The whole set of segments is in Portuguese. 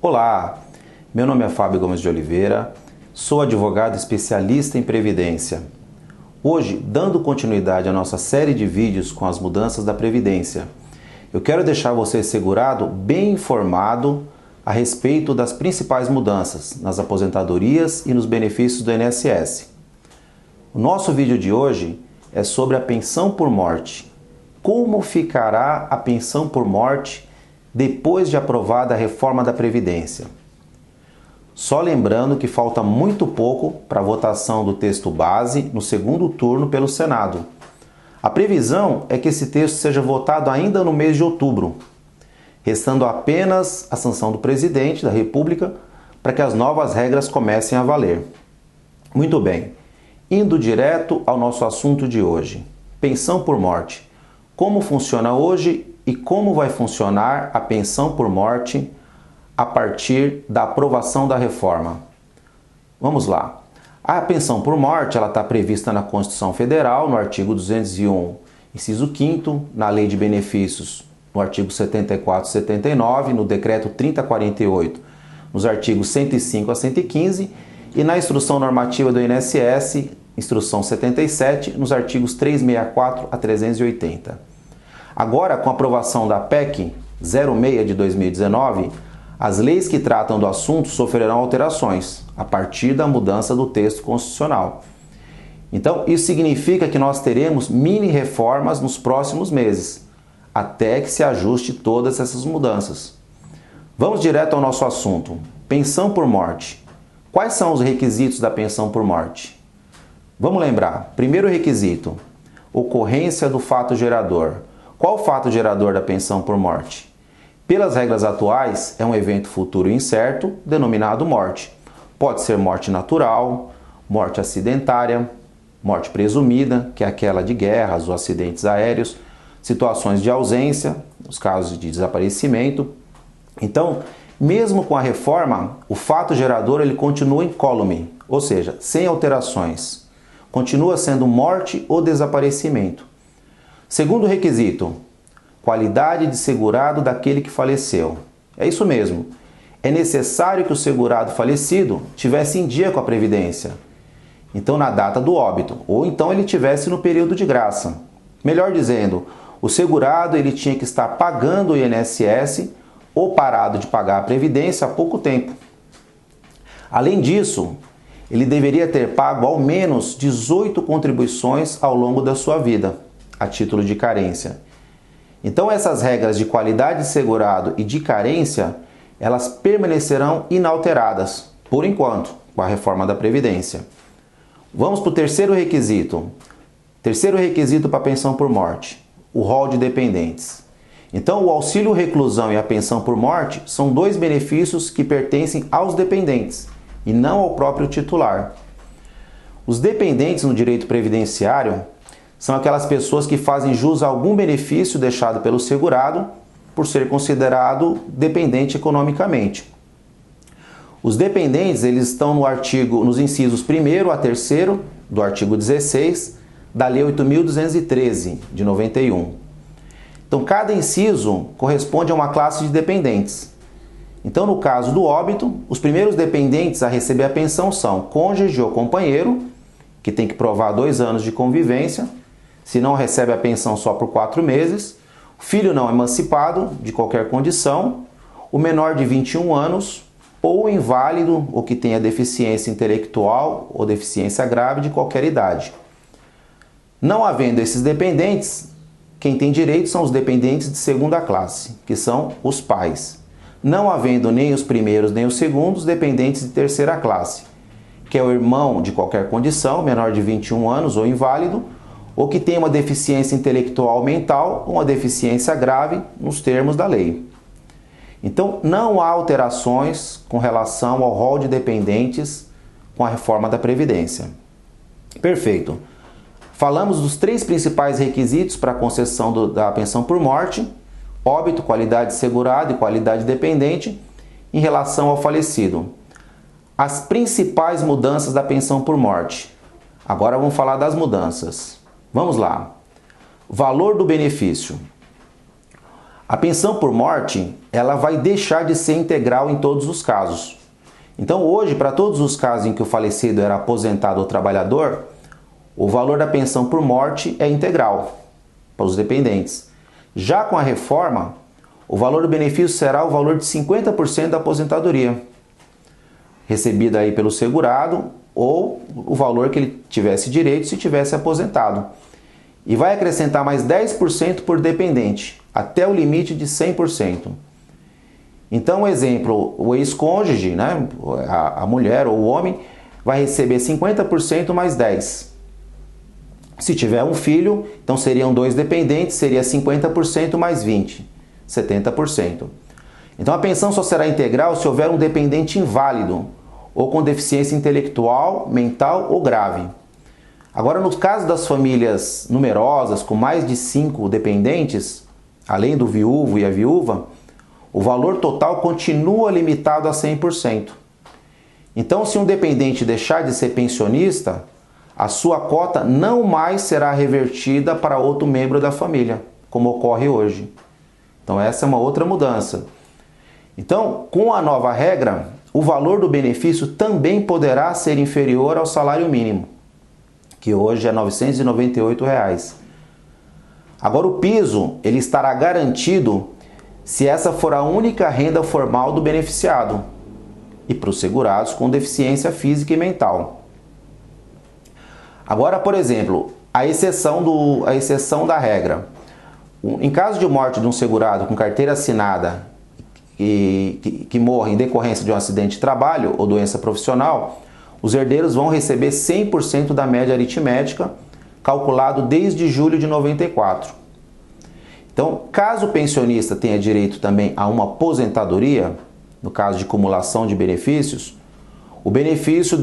Olá, meu nome é Fábio Gomes de Oliveira, sou advogado especialista em Previdência. Hoje, dando continuidade à nossa série de vídeos com as mudanças da Previdência, eu quero deixar você segurado bem informado a respeito das principais mudanças nas aposentadorias e nos benefícios do INSS. O nosso vídeo de hoje é sobre a pensão por morte. Como ficará a pensão por morte depois de aprovada a reforma da Previdência? Só lembrando que falta muito pouco para a votação do texto base no segundo turno pelo Senado. A previsão é que esse texto seja votado ainda no mês de outubro, restando apenas a sanção do presidente da República para que as novas regras comecem a valer. Muito bem, indo direto ao nosso assunto de hoje. Pensão por morte. Como funciona hoje e como vai funcionar a pensão por morte a partir da aprovação da reforma? Vamos lá. A pensão por morte está prevista na Constituição Federal, no artigo 201, inciso 5º, na Lei de Benefícios, no artigo 74 e 79, no Decreto 3048, nos artigos 105 a 115 e na Instrução Normativa do INSS, Instrução 77, nos artigos 364 a 380. Agora, com a aprovação da PEC 06 de 2019, as leis que tratam do assunto sofrerão alterações a partir da mudança do texto constitucional. Então, isso significa que nós teremos mini-reformas nos próximos meses, até que se ajuste todas essas mudanças. Vamos direto ao nosso assunto. Pensão por morte. Quais são os requisitos da pensão por morte? Vamos lembrar. Primeiro requisito, ocorrência do fato gerador. Qual o fato gerador da pensão por morte? Pelas regras atuais, é um evento futuro incerto, denominado morte. Pode ser morte natural, morte acidentária, morte presumida, que é aquela de guerras ou acidentes aéreos, situações de ausência, os casos de desaparecimento. Então, mesmo com a reforma, o fato gerador ele continua incólume, ou seja, sem alterações. Continua sendo morte ou desaparecimento. Segundo requisito, qualidade de segurado daquele que faleceu. É isso mesmo. É necessário que o segurado falecido tivesse em dia com a Previdência. Então, na data do óbito, ou então ele tivesse no período de graça. Melhor dizendo, o segurado ele tinha que estar pagando o INSS ou parado de pagar a Previdência há pouco tempo. Além disso, ele deveria ter pago ao menos 18 contribuições ao longo da sua vida, a título de carência. Então essas regras de qualidade de segurado e de carência, elas permanecerão inalteradas, por enquanto, com a reforma da Previdência. Vamos para o terceiro requisito. Terceiro requisito para a pensão por morte, o rol de dependentes. Então o auxílio reclusão e a pensão por morte são dois benefícios que pertencem aos dependentes e não ao próprio titular. Os dependentes no direito previdenciário são aquelas pessoas que fazem jus a algum benefício deixado pelo segurado por ser considerado dependente economicamente. Os dependentes eles estão nos incisos 1º a 3º do artigo 16 da Lei 8.213 de 91. Então, cada inciso corresponde a uma classe de dependentes. Então, no caso do óbito, os primeiros dependentes a receber a pensão são cônjuge ou companheiro, que tem que provar 2 anos de convivência, se não recebe a pensão só por 4 meses, o filho não emancipado de qualquer condição, o menor de 21 anos, ou o inválido ou que tenha deficiência intelectual ou deficiência grave de qualquer idade. Não havendo esses dependentes, quem tem direito são os dependentes de segunda classe, que são os pais. Não havendo nem os primeiros nem os segundos, dependentes de terceira classe, que é o irmão de qualquer condição, menor de 21 anos ou inválido, ou que tem uma deficiência intelectual mental ou uma deficiência grave nos termos da lei. Então, não há alterações com relação ao rol de dependentes com a reforma da Previdência. Perfeito. Falamos dos 3 principais requisitos para a concessão da pensão por morte: óbito, qualidade segurada e qualidade dependente em relação ao falecido. As principais mudanças da pensão por morte. Agora vamos falar das mudanças. Vamos lá. Valor do benefício. A pensão por morte, ela vai deixar de ser integral em todos os casos. Então hoje, para todos os casos em que o falecido era aposentado ou trabalhador, o valor da pensão por morte é integral para os dependentes. Já com a reforma, o valor do benefício será o valor de 50% da aposentadoria, recebida aí pelo segurado, ou o valor que ele tivesse direito se tivesse aposentado. E vai acrescentar mais 10% por dependente, até o limite de 100%. Então, exemplo, o ex-cônjuge, né, a mulher ou o homem, vai receber 50% mais 10%. Se tiver um filho, então seriam 2 dependentes, seria 50% mais 20%, 70%. Então a pensão só será integral se houver um dependente inválido ou com deficiência intelectual, mental ou grave. Agora, no caso das famílias numerosas, com mais de 5 dependentes, além do viúvo e a viúva, o valor total continua limitado a 100%. Então, se um dependente deixar de ser pensionista, a sua cota não mais será revertida para outro membro da família, como ocorre hoje. Então, essa é uma outra mudança. Então, com a nova regra, o valor do benefício também poderá ser inferior ao salário mínimo, que hoje é R$ 998. Agora, o piso ele estará garantido se essa for a única renda formal do beneficiado e para os segurados com deficiência física e mental. Agora, por exemplo, a exceção da regra. Em caso de morte de um segurado com carteira assinada que morre em decorrência de um acidente de trabalho ou doença profissional, os herdeiros vão receber 100% da média aritmética, calculado desde julho de 94. Então, caso o pensionista tenha direito também a uma aposentadoria, no caso de acumulação de benefícios, o benefício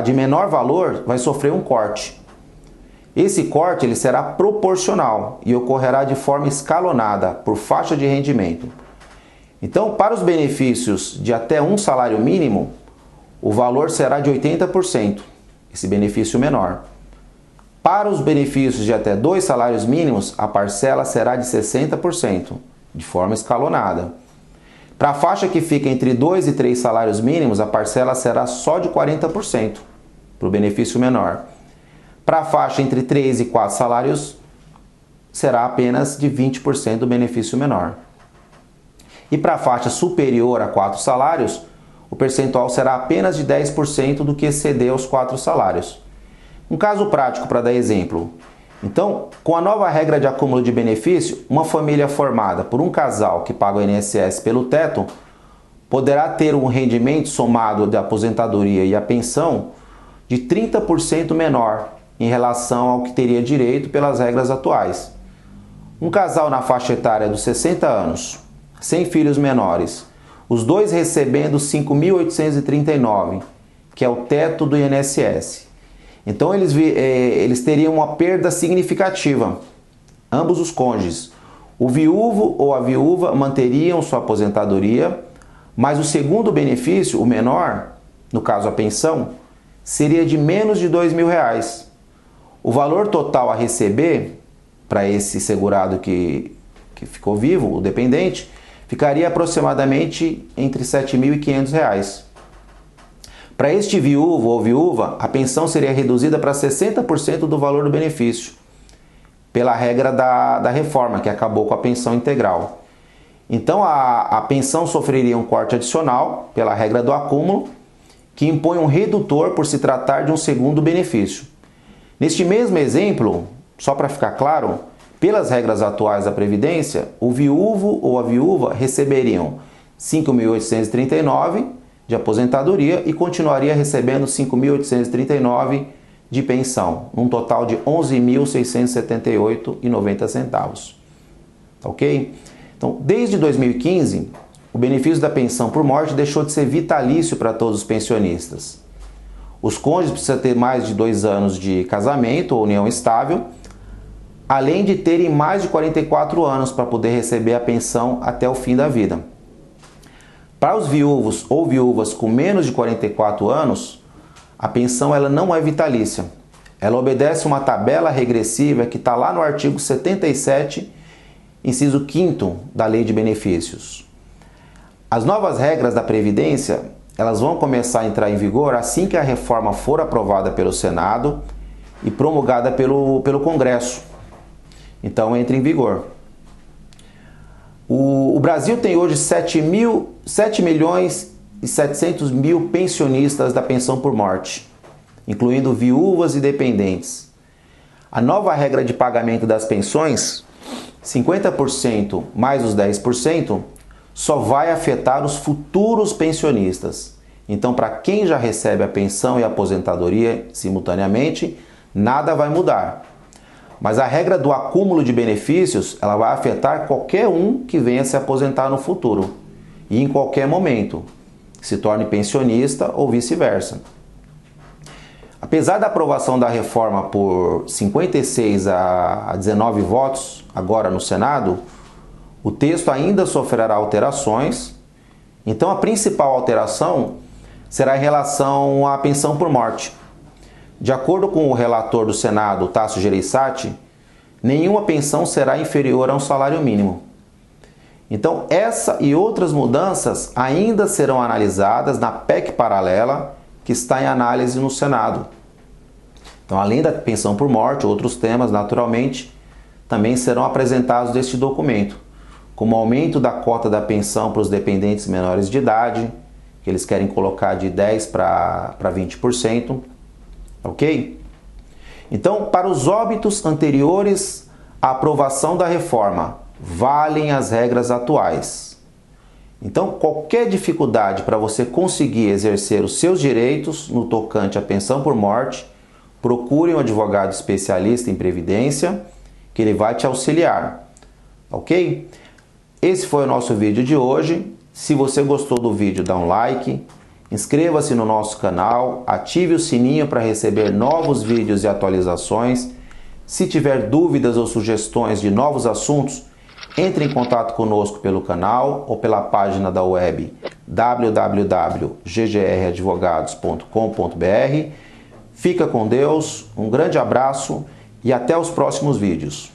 de menor valor vai sofrer um corte. Esse corte ele será proporcional e ocorrerá de forma escalonada, por faixa de rendimento. Então, para os benefícios de até um salário mínimo, o valor será de 80%, esse benefício menor. Para os benefícios de até 2 salários mínimos, a parcela será de 60%, de forma escalonada. Para a faixa que fica entre 2 e 3 salários mínimos, a parcela será só de 40%, para o benefício menor. Para a faixa entre 3 e 4 salários, será apenas de 20% do benefício menor. E para a faixa superior a 4 salários, o percentual será apenas de 10% do que exceder os 4 salários. Um caso prático para dar exemplo. Então, com a nova regra de acúmulo de benefício, uma família formada por um casal que paga o INSS pelo teto poderá ter um rendimento somado da aposentadoria e a pensão de 30% menor em relação ao que teria direito pelas regras atuais. Um casal na faixa etária dos 60 anos, sem filhos menores, os dois recebendo R$ 5.839, que é o teto do INSS. Então eles teriam uma perda significativa, ambos os cônjuges. O viúvo ou a viúva manteriam sua aposentadoria, mas o segundo benefício, o menor, no caso a pensão, seria de menos de R$ 2.000. O valor total a receber para esse segurado que ficou vivo, o dependente, ficaria aproximadamente entre R$ 7.500. Para este viúvo ou viúva, a pensão seria reduzida para 60% do valor do benefício, pela regra da reforma, que acabou com a pensão integral. Então, a pensão sofreria um corte adicional, pela regra do acúmulo, que impõe um redutor por se tratar de um segundo benefício. Neste mesmo exemplo, só para ficar claro, pelas regras atuais da Previdência, o viúvo ou a viúva receberiam R$ 5.839 de aposentadoria e continuaria recebendo R$ 5.839 de pensão, num total de R$ 11.678,90. Ok? Então, desde 2015, o benefício da pensão por morte deixou de ser vitalício para todos os pensionistas. Os cônjuges precisam ter mais de 2 anos de casamento ou união estável, além de terem mais de 44 anos para poder receber a pensão até o fim da vida. Para os viúvos ou viúvas com menos de 44 anos, a pensão ela não é vitalícia. Ela obedece uma tabela regressiva que está lá no artigo 77 inciso 5º da Lei de Benefícios. As novas regras da Previdência, elas vão começar a entrar em vigor assim que a reforma for aprovada pelo Senado e promulgada pelo Congresso. Então entra em vigor. O Brasil tem hoje 7.700.000 pensionistas da pensão por morte, incluindo viúvas e dependentes. A nova regra de pagamento das pensões, 50% mais os 10%, só vai afetar os futuros pensionistas. Então, para quem já recebe a pensão e a aposentadoria simultaneamente, nada vai mudar. Mas a regra do acúmulo de benefícios, ela vai afetar qualquer um que venha se aposentar no futuro e em qualquer momento se torne pensionista ou vice-versa. Apesar da aprovação da reforma por 56 a 19 votos agora no Senado, o texto ainda sofrerá alterações. Então a principal alteração será em relação à pensão por morte. De acordo com o relator do Senado, Tasso Gereissati, nenhuma pensão será inferior a um salário mínimo. Então essa e outras mudanças ainda serão analisadas na PEC paralela que está em análise no Senado. Então, além da pensão por morte, outros temas, naturalmente, também serão apresentados neste documento, como o aumento da cota da pensão para os dependentes menores de idade, que eles querem colocar de 10% para 20%, ok? Então, para os óbitos anteriores à aprovação da reforma, valem as regras atuais. Então, qualquer dificuldade para você conseguir exercer os seus direitos no tocante à pensão por morte, procure um advogado especialista em previdência, que ele vai te auxiliar, ok? Esse foi o nosso vídeo de hoje. Se você gostou do vídeo, dá um like, inscreva-se no nosso canal, ative o sininho para receber novos vídeos e atualizações. Se tiver dúvidas ou sugestões de novos assuntos, entre em contato conosco pelo canal ou pela página da web www.ggradvogados.com.br. Fica com Deus, um grande abraço e até os próximos vídeos.